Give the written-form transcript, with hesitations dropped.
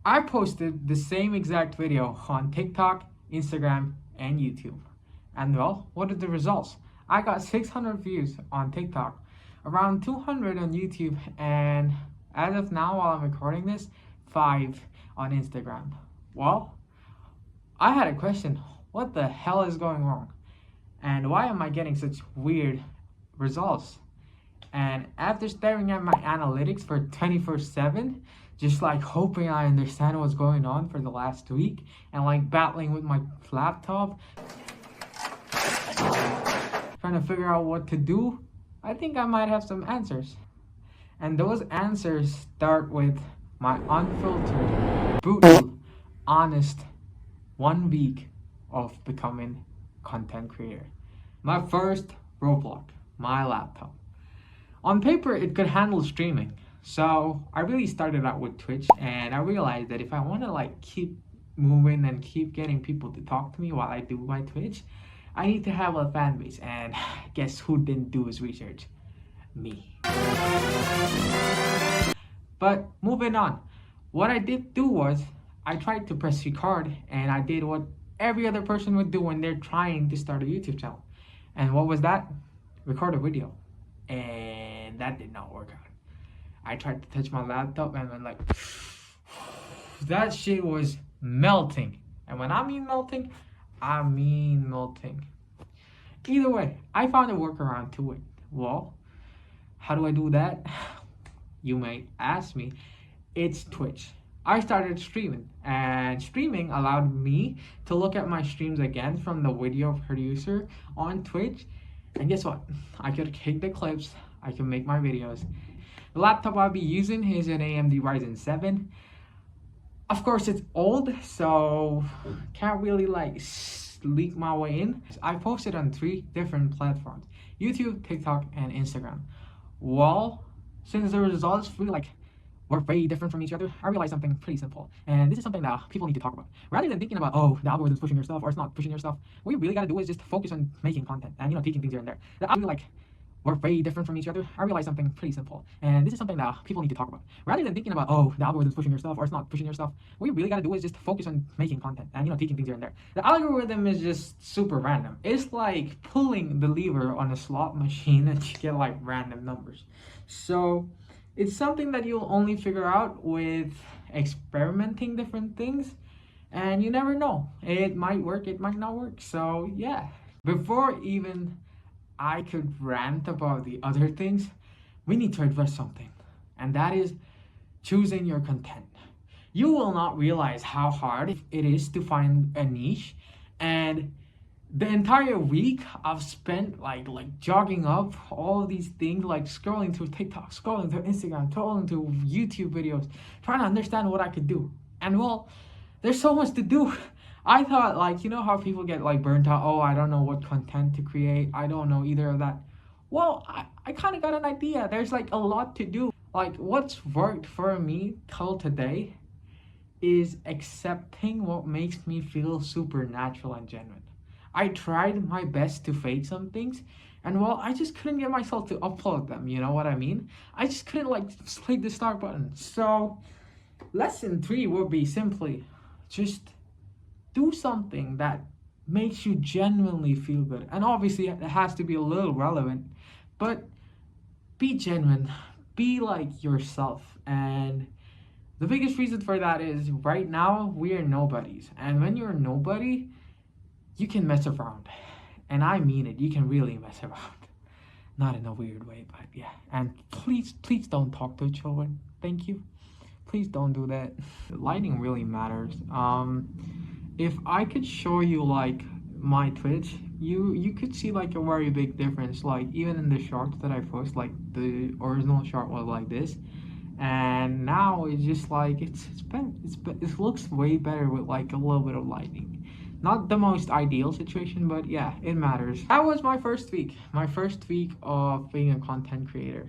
I posted the same exact video on TikTok, Instagram, and YouTube. And well, what are the results? I got 600 views on TikTok, around 200 on YouTube, and as of now, while I'm recording this, 5 on Instagram. Well, I had a question. What the hell is going wrong? And why am I getting such weird results? And after staring at my analytics for 24/7, just like hoping I understand what's going on for the last week, and like battling with my laptop, trying to figure out what to do, I think I might have some answers. And those answers start with my unfiltered, brutal, honest 1 week of becoming content creator. My first roadblock, my laptop. On paper, it could handle streaming. So I really started out with Twitch, and I realized that if I want to like keep moving and keep getting people to talk to me while I do my Twitch, I need to have a fan base. And guess who didn't do his research? Me. But moving on, what I did do was I tried to press record, and I did what every other person would do when they're trying to start a YouTube channel. And what was that? Record a video. And that did not work out. I tried to touch my laptop and then like that shit was melting. And when I mean melting, I mean melting. Either way, I found a workaround to it. Well, how do I do that? You may ask me. It's Twitch. I started streaming, and streaming allowed me to look at my streams again from the video producer on Twitch. And guess what? I could take the clips, I can make my videos. The laptop I'll be using is an AMD Ryzen 7. Of course, it's old, so can't really like leak my way in. I posted on 3 different platforms: YouTube, TikTok, and Instagram. Well, since the results really like were very different from each other, I realized something pretty simple. And this is something that people need to talk about. Rather than thinking about, oh, the algorithm's pushing your stuff or it's not pushing your stuff, what you really gotta do is just focus on making content and, tweaking things here and there. The algorithm like were very different from each other. I realized something pretty simple. And this is something that people need to talk about. Rather than thinking about, oh, the algorithm's pushing your stuff or it's not pushing your stuff, what you really gotta do is just focus on making content and, tweaking things here and there. The algorithm is just super random. It's like pulling the lever on a slot machine and you get like random numbers. So it's something that you'll only figure out with experimenting different things, and you never know. It might work, it might not work. So yeah, before even I could rant about the other things, we need to address something, and that is choosing your content. You will not realize how hard it is to find a niche, and the entire week I've spent like jogging up all these things, like scrolling through TikTok, scrolling through Instagram, scrolling through YouTube videos, trying to understand what I could do. And well, there's so much to do. I thought, like, you know how people get like burnt out, oh, I don't know what content to create, I don't know either of that. Well, I kind of got an idea. There's like a lot to do. Like, what's worked for me till today is accepting what makes me feel supernatural and genuine. I tried my best to fake some things, and well, I just couldn't get myself to upload them, you know what I mean? I just couldn't like click the start button. So lesson 3 would be simply just do something that makes you genuinely feel good. And obviously it has to be a little relevant, but be genuine, be like yourself. And the biggest reason for that is right now we are nobodies, and when you're a nobody, you can mess around. And I mean it, you can really mess around. Not in a weird way, but yeah. And please don't talk to children. Thank you. Please don't do that. Lighting really matters. If I could show you like my Twitch, you could see like a very big difference. Like even in the shorts that I post, like the original short was like this, and now it's just like it's better. It looks way better with like a little bit of lighting. Not the most ideal situation, but yeah, it matters. That was my first week of being a content creator.